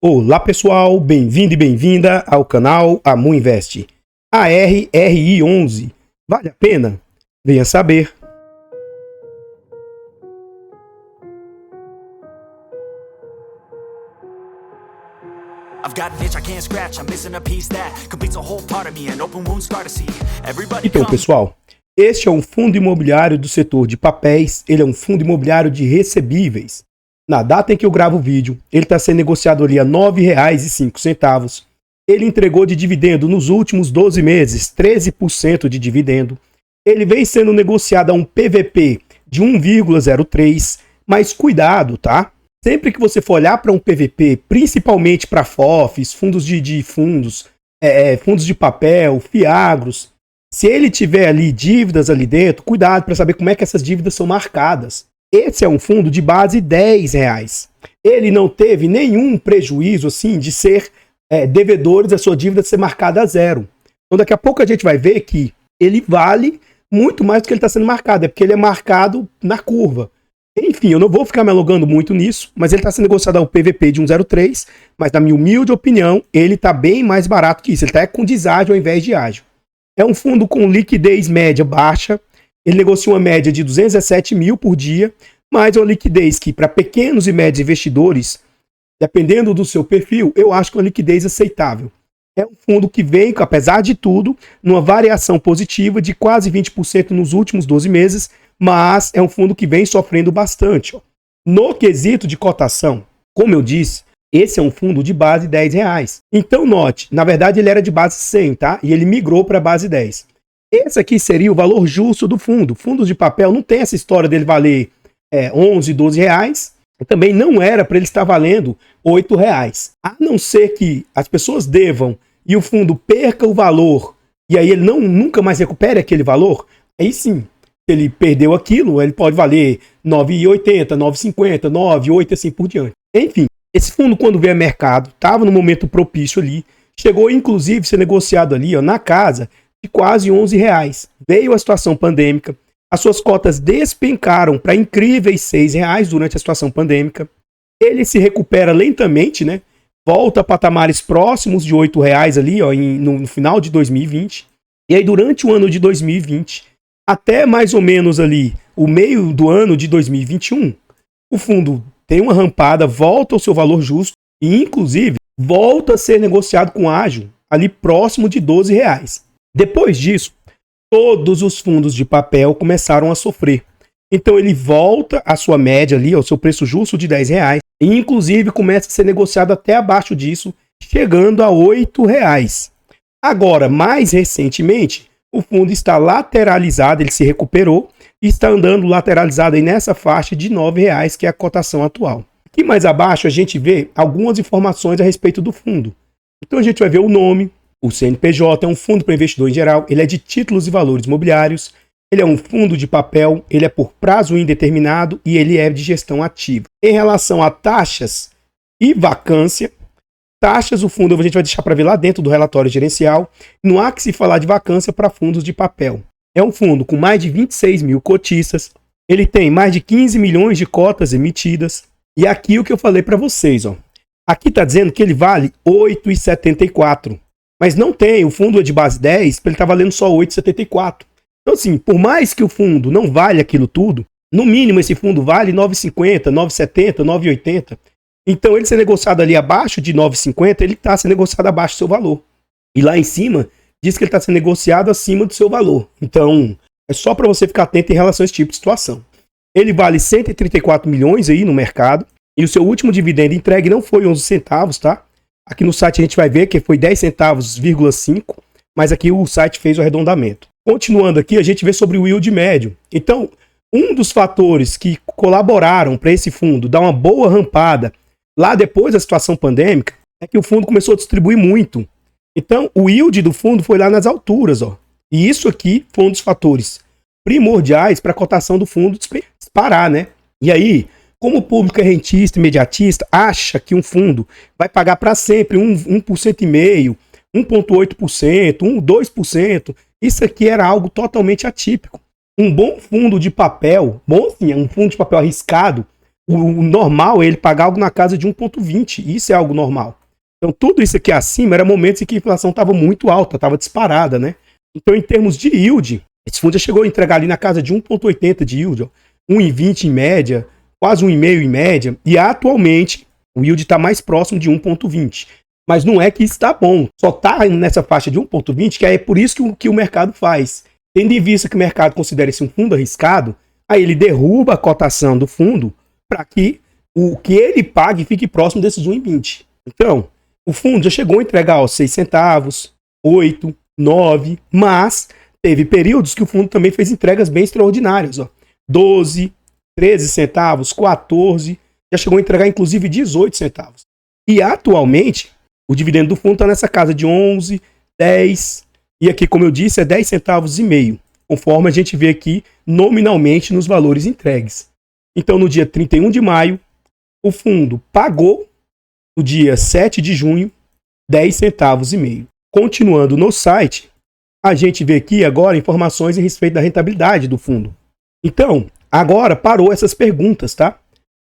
Olá pessoal, bem-vindo e bem-vinda ao canal Amu Invest. ARRI11, vale a pena? Venha saber. Então pessoal, este é um fundo imobiliário do setor de papéis, ele é um fundo imobiliário de recebíveis. Na data em que eu gravo o vídeo, ele está sendo negociado ali a R$ 9,05. Ele entregou de dividendo nos últimos 12 meses, 13% de dividendo. Ele vem sendo negociado a um PVP de 1,03, mas cuidado, tá? Sempre que você for olhar para um PVP, principalmente para FOFs, fundos fundos de papel, fiagros, se ele tiver ali dívidas ali dentro, cuidado para saber como é que essas dívidas são marcadas. Esse é um fundo de base R$10. Ele não teve nenhum prejuízo assim de ser devedores, a sua dívida ser marcada a zero. Então daqui a pouco a gente vai ver que ele vale muito mais do que ele está sendo marcado, é porque ele é marcado na curva. Enfim, eu não vou ficar me alongando muito nisso, mas ele está sendo negociado ao PVP de 1,03, mas na minha humilde opinião, ele está bem mais barato que isso, ele está com deságio ao invés de ágio. É um fundo com liquidez média baixa, ele negocia uma média de 217 mil por dia, mas é uma liquidez que para pequenos e médios investidores, dependendo do seu perfil, eu acho que é uma liquidez aceitável. É um fundo que vem, apesar de tudo, numa variação positiva de quase 20% nos últimos 12 meses, mas é um fundo que vem sofrendo bastante. No quesito de cotação, como eu disse, esse é um fundo de base R$10. Então note, na verdade ele era de base 100, tá? E ele migrou para base 10. Esse aqui seria o valor justo do fundo. Fundos de papel não tem essa história dele valer 11, 12 reais. Também não era para ele estar valendo 8 reais. A não ser que as pessoas devam e o fundo perca o valor e aí ele nunca mais recupere aquele valor, aí sim, se ele perdeu aquilo, ele pode valer 9,80, 9,50, 9,8 assim por diante. Enfim, esse fundo quando veio a mercado, estava no momento propício ali, chegou inclusive a ser negociado ali na casa de quase 11 reais. Veio a situação pandêmica, as suas cotas despencaram para incríveis 6 reais durante a situação pandêmica. Ele se recupera lentamente, né? Volta a patamares próximos de 8 reais ali, no final de 2020. E aí durante o ano de 2020, até mais ou menos ali o meio do ano de 2021, o fundo tem uma rampada, volta ao seu valor justo e inclusive volta a ser negociado com ágio ali próximo de 12 reais. Depois disso, todos os fundos de papel começaram a sofrer. Então ele volta à sua média ali, ao seu preço justo de 10 reais, e inclusive começa a ser negociado até abaixo disso, chegando a 8 reais. Agora, mais recentemente, o fundo está lateralizado, ele se recuperou, e está andando lateralizado aí nessa faixa de 9 reais, que é a cotação atual. Aqui mais abaixo a gente vê algumas informações a respeito do fundo. Então a gente vai ver o nome. O CNPJ é um fundo para investidor em geral, ele é de títulos e valores imobiliários, ele é um fundo de papel, ele é por prazo indeterminado e ele é de gestão ativa. Em relação a taxas e vacância, taxas o fundo a gente vai deixar para ver lá dentro do relatório gerencial, não há que se falar de vacância para fundos de papel. É um fundo com mais de 26 mil cotistas, ele tem mais de 15 milhões de cotas emitidas, e aqui o que eu falei para vocês, aqui está dizendo que ele vale R$ 8,74. Mas não tem, o fundo é de base 10, ele está valendo só 8,74. Então assim, por mais que o fundo não valha aquilo tudo, no mínimo esse fundo vale 9,50, 9,70, 9,80. Então ele ser negociado ali abaixo de 9,50, ele está sendo negociado abaixo do seu valor. E lá em cima, diz que ele está sendo negociado acima do seu valor. Então, é só para você ficar atento em relação a esse tipo de situação. Ele vale 134 milhões aí no mercado, e o seu último dividendo entregue não foi 11 centavos, tá? Aqui no site a gente vai ver que foi 10 centavos,5, mas aqui o site fez o arredondamento. Continuando aqui, a gente vê sobre o yield médio. Então, um dos fatores que colaboraram para esse fundo dar uma boa rampada lá depois da situação pandêmica é que o fundo começou a distribuir muito. Então, o yield do fundo foi lá nas alturas, E isso aqui foi um dos fatores primordiais para a cotação do fundo disparar, né? E aí, como o público é rentista, imediatista, acha que um fundo vai pagar para sempre 1,5%, 1,8%, 2%, isso aqui era algo totalmente atípico. Um bom fundo de papel, bom sim, um fundo de papel arriscado, O normal é ele pagar algo na casa de 1,20. Isso é algo normal. Então, tudo isso aqui acima era momentos em que a inflação estava muito alta, estava disparada, né? Então, em termos de yield, esse fundo já chegou a entregar ali na casa de 1,80 de yield, ó, 1,20 em média, quase 1,5 em média, e atualmente o yield está mais próximo de 1,20. Mas não é que isso está bom, só está nessa faixa de 1,20, que é por isso que o mercado faz. Tendo em vista que o mercado considera esse um fundo arriscado, aí ele derruba a cotação do fundo para que o que ele pague fique próximo desses 1,20. Então, o fundo já chegou a entregar ó, 6 centavos, 8, 9, mas teve períodos que o fundo também fez entregas bem extraordinárias. Ó, 12, 13 centavos, 14, já chegou a entregar inclusive 18 centavos. E atualmente, o dividendo do fundo está nessa casa de 11, 10, e aqui, como eu disse, é 10 centavos e meio, conforme a gente vê aqui nominalmente nos valores entregues. Então, no dia 31 de maio, o fundo pagou, no dia 7 de junho, 10 centavos e meio. Continuando no site, a gente vê aqui agora informações a respeito da rentabilidade do fundo. Então, agora parou essas perguntas, tá?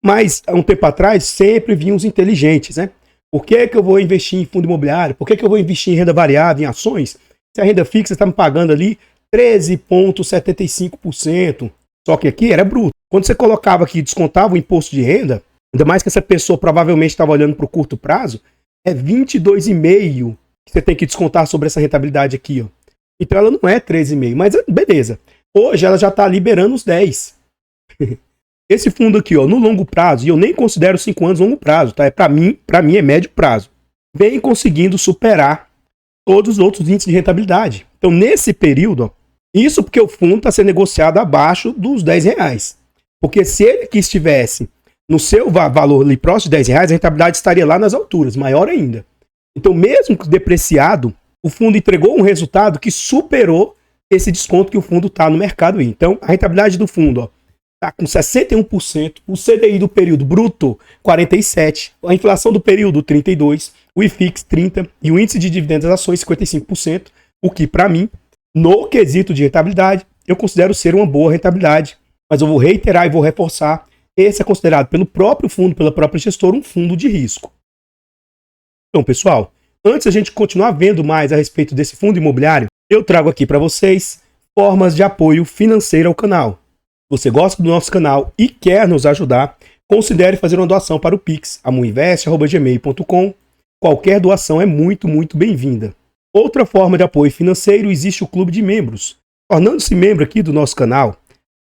Mas, há um tempo atrás, sempre vinham os inteligentes, né? Por que eu vou investir em fundo imobiliário? Por que eu vou investir em renda variável, em ações? Se a renda fixa está me pagando ali 13,75%. Só que aqui era bruto. Quando você colocava aqui, descontava o imposto de renda, ainda mais que essa pessoa provavelmente estava olhando para o curto prazo, é 22,5% que você tem que descontar sobre essa rentabilidade aqui, ó. Então ela não é 13,5%, mas beleza. Hoje ela já está liberando os 10%. Esse fundo aqui, ó, no longo prazo, e eu nem considero 5 anos longo prazo, tá? Para mim é médio prazo. Vem conseguindo superar todos os outros índices de rentabilidade. Então, nesse período, ó, isso porque o fundo está sendo negociado abaixo dos R$10. Porque se ele que estivesse no seu valor ali próximo de R$10, a rentabilidade estaria lá nas alturas, maior ainda. Então, mesmo depreciado, o fundo entregou um resultado que superou esse desconto que o fundo está no mercado aí. Então, a rentabilidade do fundo, ó, está com 61%, o CDI do período bruto 47%, a inflação do período 32%, o IFIX 30% e o índice de dividendos das ações 55%, o que para mim, no quesito de rentabilidade, eu considero ser uma boa rentabilidade, mas eu vou reiterar e vou reforçar, esse é considerado pelo próprio fundo, pela própria gestora, um fundo de risco. Então, pessoal, antes a gente continuar vendo mais a respeito desse fundo imobiliário, eu trago aqui para vocês formas de apoio financeiro ao canal. Se você gosta do nosso canal e quer nos ajudar, considere fazer uma doação para o Pix, amuinvest@gmail.com. Qualquer doação é muito, muito bem-vinda. Outra forma de apoio financeiro existe o Clube de Membros. Tornando-se membro aqui do nosso canal,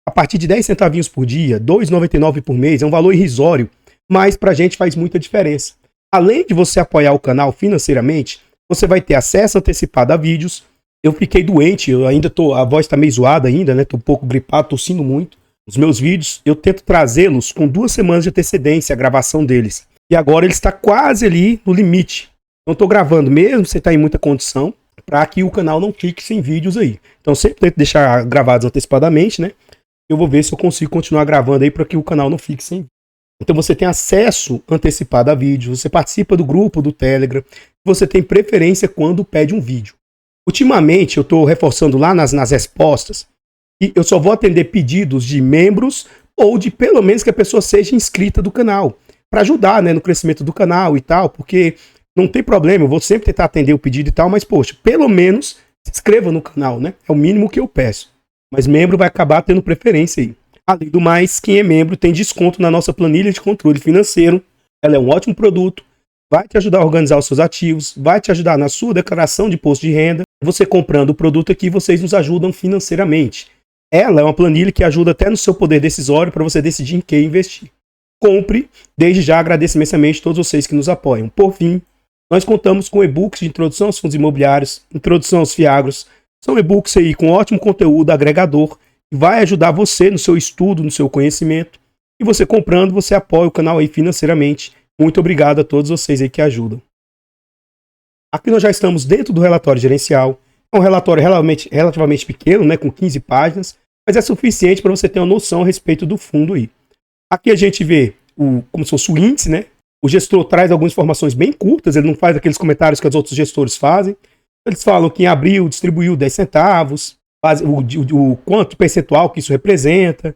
a partir de 10 centavinhos por dia, R$ 2,99 por mês, é um valor irrisório, mas para a gente faz muita diferença. Além de você apoiar o canal financeiramente, você vai ter acesso antecipado a vídeos. Eu fiquei doente, eu ainda a voz tá meio zoada ainda, né? Tô um pouco gripado, tossindo muito. Os meus vídeos, eu tento trazê-los com 2 semanas de antecedência, a gravação deles. E agora ele está quase ali no limite. Então tô gravando mesmo, você tá em muita condição, para que o canal não fique sem vídeos aí. Então sempre tento deixar gravados antecipadamente, né? Eu vou ver se eu consigo continuar gravando aí para que o canal não fique sem vídeo. Então você tem acesso antecipado a vídeos, você participa do grupo do Telegram, você tem preferência quando pede um vídeo. Ultimamente, eu estou reforçando lá nas respostas e eu só vou atender pedidos de membros ou de pelo menos que a pessoa seja inscrita do canal, para ajudar, né, no crescimento do canal e tal, porque não tem problema, eu vou sempre tentar atender o pedido e tal, mas poxa, pelo menos se inscreva no canal, né? É o mínimo que eu peço. Mas membro vai acabar tendo preferência aí. Além do mais, quem é membro tem desconto na nossa planilha de controle financeiro. Ela é um ótimo produto, vai te ajudar a organizar os seus ativos, vai te ajudar na sua declaração de imposto de renda. Você comprando o produto aqui, vocês nos ajudam financeiramente. Ela é uma planilha que ajuda até no seu poder decisório para você decidir em que investir. Compre, desde já agradeço imensamente a todos vocês que nos apoiam. Por fim, nós contamos com e-books de introdução aos fundos imobiliários, introdução aos fiagros. São e-books aí com ótimo conteúdo agregador, que vai ajudar você no seu estudo, no seu conhecimento. E você comprando, você apoia o canal aí financeiramente. Muito obrigado a todos vocês aí que ajudam. Aqui nós já estamos dentro do relatório gerencial. É um relatório relativamente pequeno, né, com 15 páginas, mas é suficiente para você ter uma noção a respeito do fundo aí. Aqui a gente vê como se fosse o índice, né? O gestor traz algumas informações bem curtas, ele não faz aqueles comentários que os outros gestores fazem. Eles falam que em abril distribuiu 10 centavos, o quanto percentual que isso representa.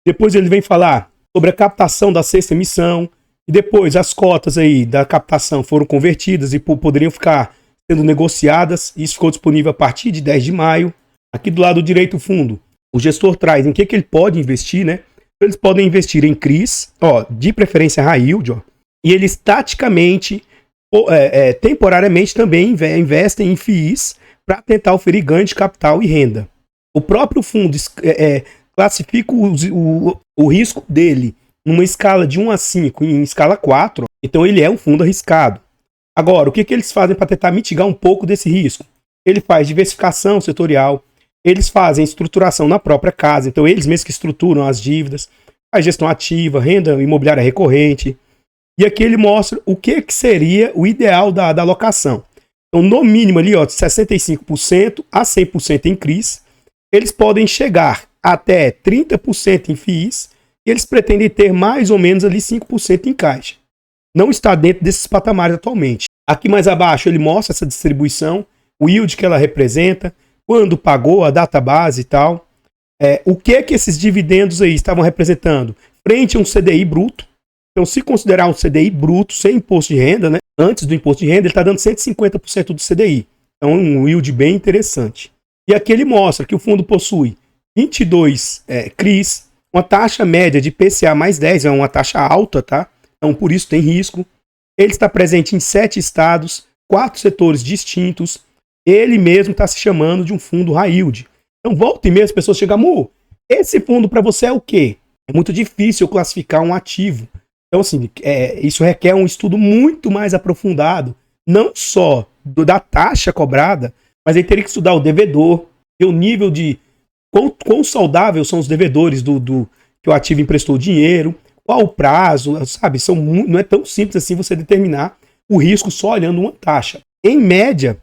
Depois ele vem falar sobre a captação da sexta emissão, e depois as cotas aí da captação foram convertidas e poderiam ficar sendo negociadas. Isso ficou disponível a partir de 10 de maio. Aqui do lado direito, o fundo, o gestor traz em que ele pode investir, né? Eles podem investir em CRIs, ó, de preferência high yield, ó, e eles taticamente, temporariamente também investem em FIIs para tentar oferir ganho de capital e renda. O próprio fundo classifica o risco dele numa escala de 1 a 5, em escala 4, então ele é um fundo arriscado. Agora, o que eles fazem para tentar mitigar um pouco desse risco? Ele faz diversificação setorial, eles fazem estruturação na própria casa, então eles mesmos que estruturam as dívidas, a gestão ativa, renda imobiliária recorrente. E aqui ele mostra o que seria o ideal da alocação. Então, no mínimo ali, ó, de 65% a 100% em CRIs, eles podem chegar até 30% em FIIs, e eles pretendem ter mais ou menos ali 5% em caixa. Não está dentro desses patamares atualmente. Aqui mais abaixo ele mostra essa distribuição, o yield que ela representa, quando pagou, a data base e tal. O que esses dividendos aí estavam representando? Frente a um CDI bruto. Então, se considerar um CDI bruto, sem imposto de renda, né? Antes do imposto de renda, ele está dando 150% do CDI. Então, um yield bem interessante. E aqui ele mostra que o fundo possui 22 CRIs, uma taxa média de IPCA mais 10, é uma taxa alta, tá? Então, por isso tem risco. Ele está presente em 7 estados, 4 setores distintos. Ele mesmo está se chamando de um fundo high yield. Então, volta e meia as pessoas chegam, amor, esse fundo para você é o quê? É muito difícil classificar um ativo. Então, assim, isso requer um estudo muito mais aprofundado, não só da taxa cobrada, mas aí teria que estudar o devedor, e o nível de quão saudável são os devedores que o ativo emprestou dinheiro, qual o prazo, sabe? Não é tão simples assim você determinar o risco só olhando uma taxa. Em média,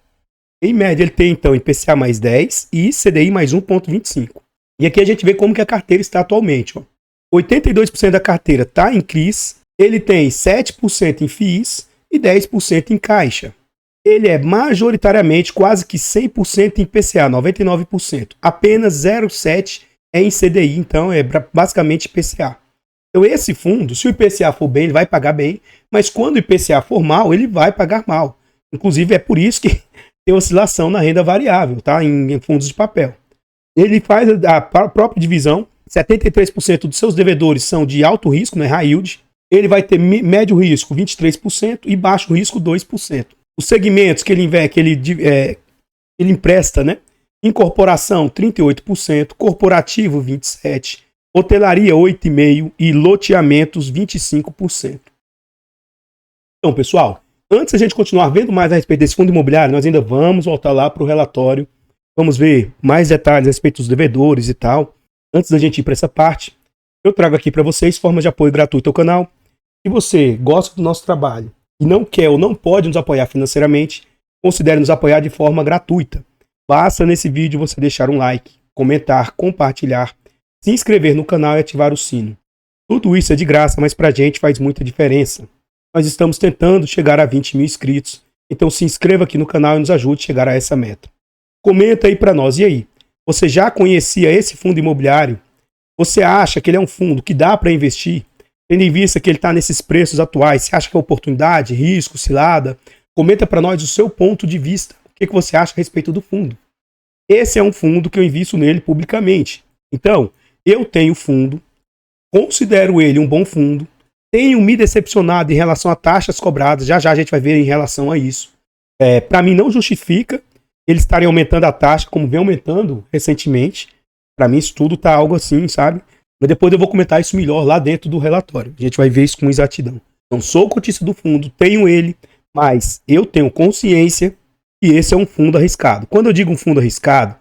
ele tem então IPCA mais 10 e CDI mais 1,25. E aqui a gente vê como que a carteira está atualmente. Ó. 82% da carteira está em CRIs, ele tem 7% em FIIs e 10% em caixa. Ele é majoritariamente quase que 100% em IPCA, 99%. Apenas 0,7% é em CDI, então é basicamente IPCA. Então esse fundo, se o IPCA for bem, ele vai pagar bem, mas quando o IPCA for mal, ele vai pagar mal. Inclusive é por isso que tem oscilação na renda variável, tá? Em fundos de papel. Ele faz a própria divisão, 73% dos seus devedores são de alto risco, né, high yield. Ele vai ter médio risco 23% e baixo risco 2%. Os segmentos que ele empresta, né? Incorporação 38%, corporativo 27%, hotelaria 8,5% e loteamentos 25%. Então, pessoal, antes de a gente continuar vendo mais a respeito desse fundo imobiliário, nós ainda vamos voltar lá para o relatório. Vamos ver mais detalhes a respeito dos devedores e tal. Antes da gente ir para essa parte, eu trago aqui para vocês formas de apoio gratuito ao canal. Se você gosta do nosso trabalho e não quer ou não pode nos apoiar financeiramente, considere nos apoiar de forma gratuita. Basta nesse vídeo você deixar um like, comentar, compartilhar, se inscrever no canal e ativar o sino. Tudo isso é de graça, mas pra gente faz muita diferença. Nós estamos tentando chegar a 20 mil inscritos, então se inscreva aqui no canal e nos ajude a chegar a essa meta. Comenta aí pra nós, e aí? Você já conhecia esse fundo imobiliário? Você acha que ele é um fundo que dá para investir? Tendo em vista que ele está nesses preços atuais, você acha que é oportunidade, risco, cilada? Comenta para nós o seu ponto de vista. O que você acha a respeito do fundo? Esse é um fundo que eu invisto nele publicamente. Então, eu tenho fundo, considero ele um bom fundo, tenho me decepcionado em relação a taxas cobradas, já a gente vai ver em relação a isso. Para mim não justifica eles estarem aumentando a taxa como vem aumentando recentemente. Para mim isso tudo tá algo assim, sabe? Mas depois eu vou comentar isso melhor lá dentro do relatório. A gente vai ver isso com exatidão. Não sou cotista do fundo, tenho ele, mas eu tenho consciência que esse é um fundo arriscado. Quando eu digo um fundo arriscado,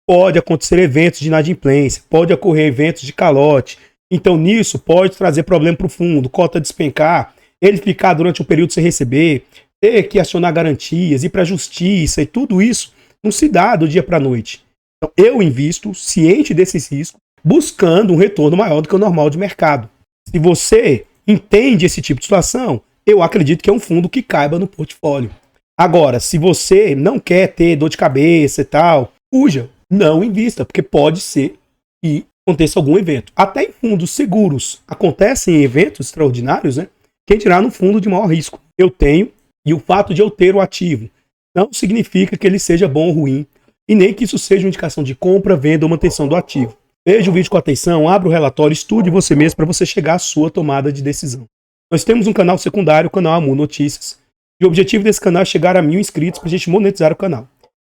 pode acontecer eventos de inadimplência, pode ocorrer eventos de calote. Então nisso pode trazer problema para o fundo, cota despencar, ele ficar durante um período sem receber, ter que acionar garantias, ir para a justiça e tudo isso não se dá do dia para a noite. Então eu invisto ciente desses riscos, buscando um retorno maior do que o normal de mercado. Se você entende esse tipo de situação, eu acredito que é um fundo que caiba no portfólio. Agora, se você não quer ter dor de cabeça e tal, fuja, não invista, porque pode ser que aconteça algum evento. Até em fundos seguros acontecem eventos extraordinários, né? Quem dirá no fundo de maior risco. Eu tenho, e o fato de eu ter o ativo não significa que ele seja bom ou ruim, e nem que isso seja uma indicação de compra, venda ou manutenção do ativo. Veja o vídeo com atenção, abra o relatório, estude você mesmo para você chegar à sua tomada de decisão. Nós temos um canal secundário, o canal Amu Notícias, e o objetivo desse canal é chegar a 1000 inscritos para a gente monetizar o canal.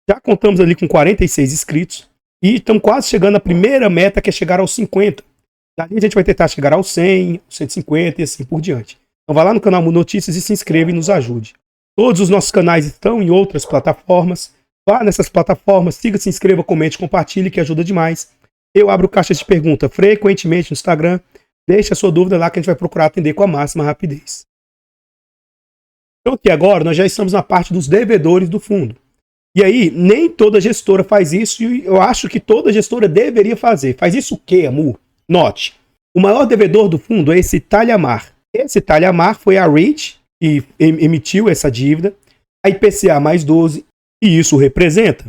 Já contamos ali com 46 inscritos e estamos quase chegando à primeira meta, que é chegar aos 50. Dali a gente vai tentar chegar aos 100, 150 e assim por diante. Então vai lá no canal Amu Notícias e se inscreva e nos ajude. Todos os nossos canais estão em outras plataformas. Vá nessas plataformas, siga, se inscreva, comente, compartilhe, que ajuda demais. Eu abro caixas de pergunta frequentemente no Instagram. Deixe a sua dúvida lá que a gente vai procurar atender com a máxima rapidez. Então aqui agora nós já estamos na parte dos devedores do fundo. E aí, nem toda gestora faz isso e eu acho que toda gestora deveria fazer. Faz isso o quê, amor? Note, o maior devedor do fundo é esse Italhamar. Esse Italhamar foi a REIT que emitiu essa dívida, a IPCA mais 12, e isso representa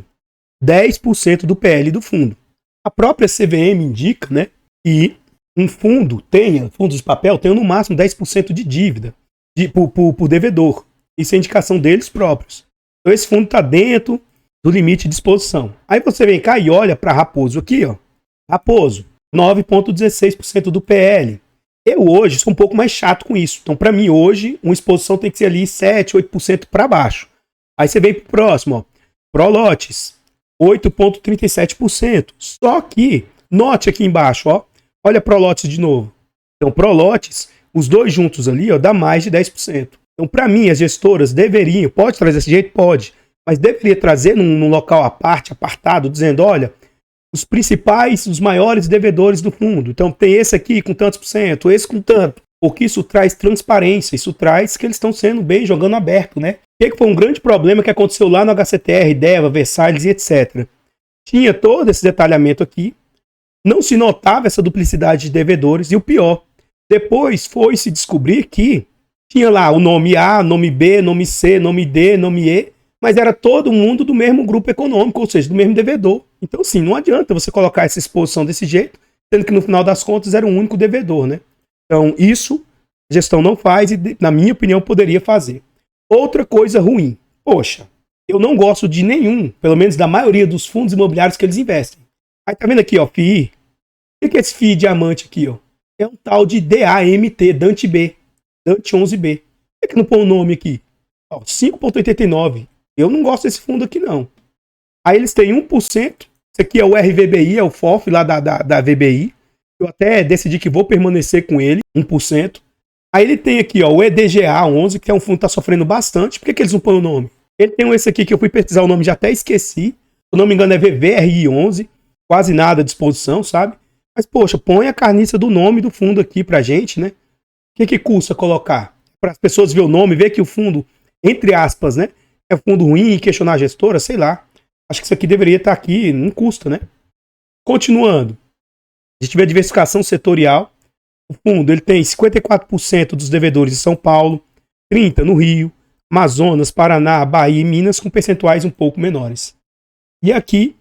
10% do PL do fundo. A própria CVM indica, né, que um fundo fundos de papel tenham no máximo 10% de dívida por devedor. Isso é indicação deles próprios. Então esse fundo está dentro do limite de exposição. Aí você vem cá e olha para Raposo aqui, ó. Raposo, 9,16% do PL. Eu hoje sou um pouco mais chato com isso. Então para mim hoje, uma exposição tem que ser ali 7, 8% para baixo. Aí você vem para o próximo, ó. Prolotes, 8,37%. Só que, note aqui embaixo, ó. Olha Prolotes de novo. Então Prolotes, os dois juntos ali, ó, dá mais de 10%. Então, para mim, as gestoras deveriam, pode trazer desse jeito? Pode, mas deveria trazer num local à parte, apartado, dizendo, olha, os principais, os maiores devedores do fundo. Então, tem esse aqui com tantos por cento, esse com tanto, porque isso traz transparência, isso traz que eles estão sendo bem jogando aberto, né? O que foi um grande problema que aconteceu lá no HCTR, Deva, Versalhes e etc. Tinha todo esse detalhamento aqui, não se notava essa duplicidade de devedores, e o pior, depois foi se descobrir que tinha lá o nome A, nome B, nome C, nome D, nome E, mas era todo mundo do mesmo grupo econômico, ou seja, do mesmo devedor. Então, sim, não adianta você colocar essa exposição desse jeito, sendo que no final das contas era um único devedor, né? Então, isso a gestão não faz e, na minha opinião, poderia fazer. Outra coisa ruim. Poxa, eu não gosto de nenhum, pelo menos da maioria dos fundos imobiliários que eles investem. Aí tá vendo aqui, ó, FII. O que é esse FII diamante aqui, ó? É um tal de DAMT, Dante B. Dante 11B. Por que não põe o nome aqui? 5,89. Eu não gosto desse fundo aqui, não. Aí eles têm 1%. Esse aqui é o RVBI, é o FOF lá da VBI. Eu até decidi que vou permanecer com ele, 1%. Aí ele tem aqui, ó, o EDGA 11, que é um fundo que está sofrendo bastante. Por que eles não põem o nome? Ele tem esse aqui que eu fui pesquisar o nome, já até esqueci. Se eu não me engano é VVRI 11. Quase nada à disposição, sabe? Mas, poxa, põe a carniça do nome do fundo aqui pra gente, né? O que custa colocar? Para as pessoas ver o nome, ver que o fundo, entre aspas, né? É fundo ruim e questionar a gestora, sei lá. Acho que isso aqui deveria estar aqui, não custa, né? Continuando. A gente vê a diversificação setorial. O fundo ele tem 54% dos devedores em São Paulo, 30% no Rio, Amazonas, Paraná, Bahia e Minas, com percentuais um pouco menores. E aqui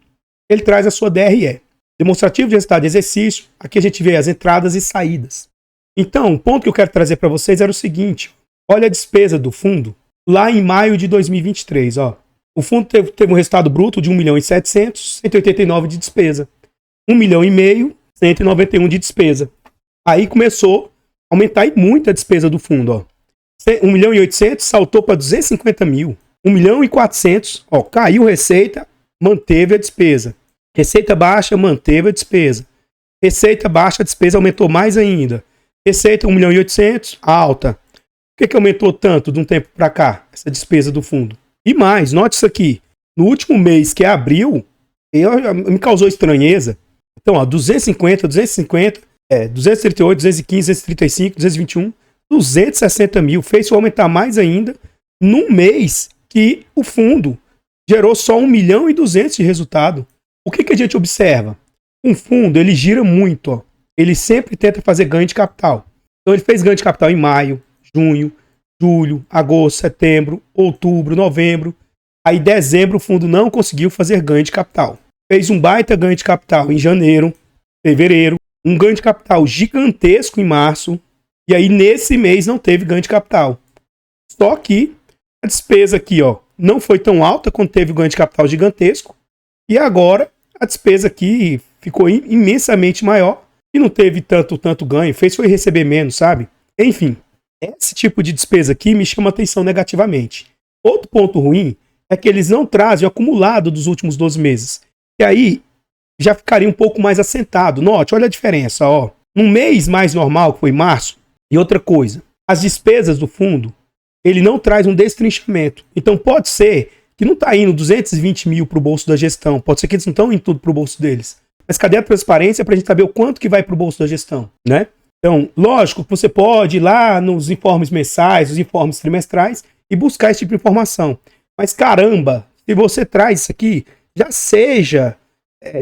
ele traz a sua DRE. Demonstrativo de resultado de exercício. Aqui a gente vê as entradas e saídas. Então, o ponto que eu quero trazer para vocês era o seguinte. Olha a despesa do fundo lá em maio de 2023. Ó. O fundo teve um resultado bruto de 1.700.000, 189 de despesa. 1,5 milhão, 191 de despesa. Aí começou a aumentar muito a despesa do fundo. Ó. 1.800.000 saltou para 250 mil. 1.400.000, ó, caiu receita, manteve a despesa. Receita baixa, manteve a despesa. Receita baixa, a despesa aumentou mais ainda. Receita 1.800.000, alta. Por que aumentou tanto de um tempo para cá, essa despesa do fundo? E mais, note isso aqui. No último mês, que é abril, me causou estranheza. Então, ó, 250, 238, 215, 235, 221, 260 mil. Fez aumentar mais ainda num mês que o fundo gerou só 1.200.000 de resultado. O que a gente observa? Um fundo, ele gira muito, ó. Ele sempre tenta fazer ganho de capital. Então ele fez ganho de capital em maio, junho, julho, agosto, setembro, outubro, novembro. Aí dezembro o fundo não conseguiu fazer ganho de capital. Fez um baita ganho de capital em janeiro, fevereiro, um ganho de capital gigantesco em março, e aí nesse mês não teve ganho de capital. Só que a despesa aqui, ó, não foi tão alta quanto teve o ganho de capital gigantesco, e agora a despesa aqui ficou imensamente maior, e não teve tanto ganho, foi receber menos, sabe? Enfim, esse tipo de despesa aqui me chama atenção negativamente. Outro ponto ruim é que eles não trazem o acumulado dos últimos 12 meses. E aí já ficaria um pouco mais assentado. Note, olha a diferença, ó. Num mês mais normal, que foi março, e outra coisa, as despesas do fundo, ele não traz um destrinchamento. Então pode ser que não está indo 220 mil para o bolso da gestão, pode ser que eles não estão indo tudo para o bolso deles. Mas cadê a transparência para a gente saber o quanto que vai para o bolso da gestão, né? Então, lógico que você pode ir lá nos informes mensais, os informes trimestrais e buscar esse tipo de informação. Mas caramba, se você traz isso aqui, já seja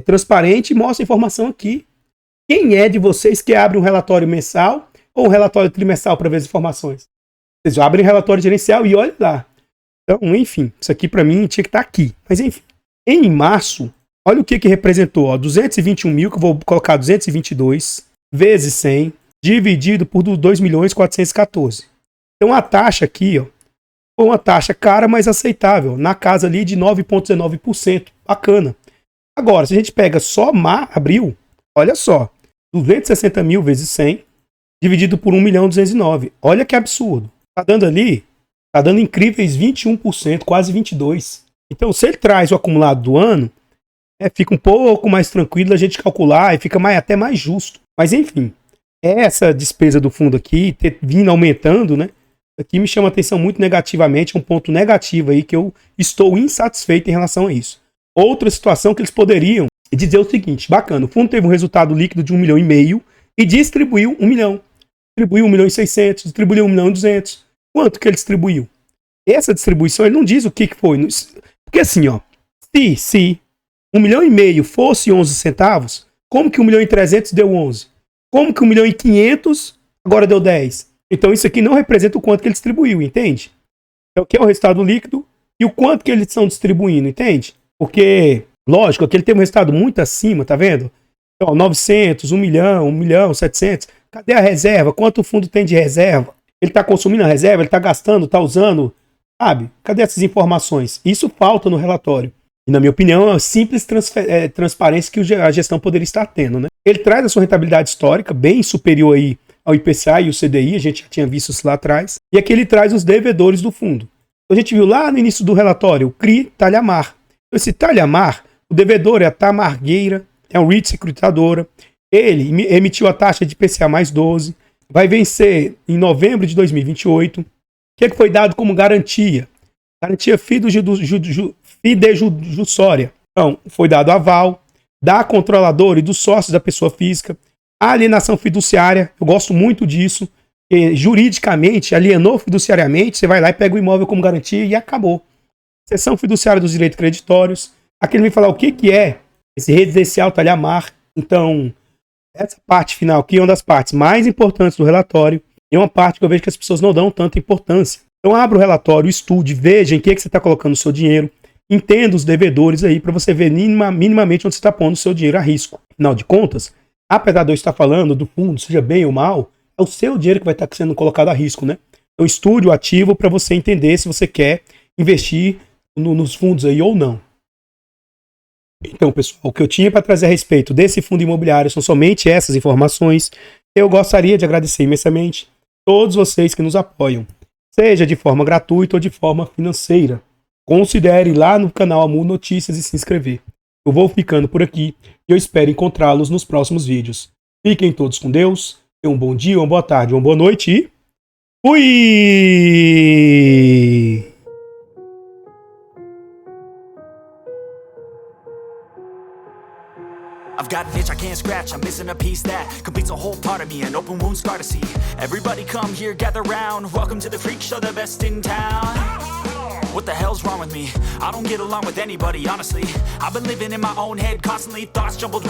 transparente e mostra a informação aqui. Quem é de vocês que abre um relatório mensal ou um relatório trimestral para ver as informações? Vocês abrem um relatório gerencial e olhem lá. Então, enfim, isso aqui para mim tinha que estar aqui. Mas enfim, em março, olha o que representou. Ó, 221 mil, que eu vou colocar 222, vezes 100, dividido por 2.414. Então a taxa aqui, ó, foi uma taxa cara, mas aceitável, na casa ali de 9,19%. Bacana. Agora, se a gente pega só abril, olha só, 260 mil vezes 100, dividido por 1.209. Olha que absurdo. Tá dando ali, tá dando incríveis 21%, quase 22%. Então, se ele traz o acumulado do ano, fica um pouco mais tranquilo a gente calcular e fica até mais justo. Mas, enfim, essa despesa do fundo aqui, ter vindo aumentando, né? Aqui me chama a atenção muito negativamente, é um ponto negativo aí que eu estou insatisfeito em relação a isso. Outra situação que eles poderiam dizer o seguinte, bacana, o fundo teve um resultado líquido de 1,5 milhão e distribuiu 1 milhão. Distribuiu 1.600.000, distribuiu 1.200.000. Quanto que ele distribuiu? Essa distribuição, ele não diz o que foi. Porque assim, ó, se 1,5 milhão fosse 11 centavos, como que 1.300.000 deu 11? Como que 1.500.000 agora deu 10? Então isso aqui não representa o quanto que ele distribuiu, entende? Então o que é o resultado líquido e o quanto que eles estão distribuindo, entende? Porque, lógico, aqui ele teve um resultado muito acima, tá vendo? Então, 900, 1 milhão, 1 milhão, 700. Cadê a reserva? Quanto o fundo tem de reserva? Ele está consumindo a reserva? Ele está gastando? Está usando? Sabe? Cadê essas informações? Isso falta no relatório. E, na minha opinião, é uma simples transparência que a gestão poderia estar tendo, né? Ele traz a sua rentabilidade histórica, bem superior aí ao IPCA e o CDI, a gente já tinha visto isso lá atrás. E aqui ele traz os devedores do fundo. A gente viu lá no início do relatório, o CRI Talhamar. Esse Talhamar, o devedor é a Tamargueira, é um REIT securitadora. Ele emitiu a taxa de IPCA mais 12, vai vencer em novembro de 2028. O que foi dado como garantia? Garantia fidejussória. Então, foi dado aval da controladora e dos sócios da pessoa física. A alienação fiduciária, eu gosto muito disso. Juridicamente, alienou fiduciariamente, você vai lá e pega o imóvel como garantia e acabou. Seção fiduciária dos direitos creditórios. Aqui ele vai falar o que é esse residencial Talhamar. Então, essa parte final aqui é uma das partes mais importantes do relatório e é uma parte que eu vejo que as pessoas não dão tanta importância. Então, abra o relatório, estude, veja em que você está colocando o seu dinheiro, entenda os devedores aí para você ver minimamente onde você está pondo o seu dinheiro a risco. Afinal de contas, apesar de eu estar falando do fundo, seja bem ou mal, é o seu dinheiro que vai estar sendo colocado a risco, né? Então, estude o ativo para você entender se você quer investir nos fundos aí ou não. Então, pessoal, o que eu tinha para trazer a respeito desse fundo imobiliário são somente essas informações. Eu gostaria de agradecer imensamente todos vocês que nos apoiam, seja de forma gratuita ou de forma financeira. Considere ir lá no canal Amu Notícias e se inscrever. Eu vou ficando por aqui e eu espero encontrá-los nos próximos vídeos. Fiquem todos com Deus, tenham um bom dia, uma boa tarde, uma boa noite e fui! I've got an itch I can't scratch, I'm missing a piece that completes a whole part of me, an open wound scar to see. Everybody come here, gather round, welcome to the freak show, the best in town. What the hell's wrong with me? I don't get along with anybody, honestly. I've been living in my own head, constantly thoughts jumbled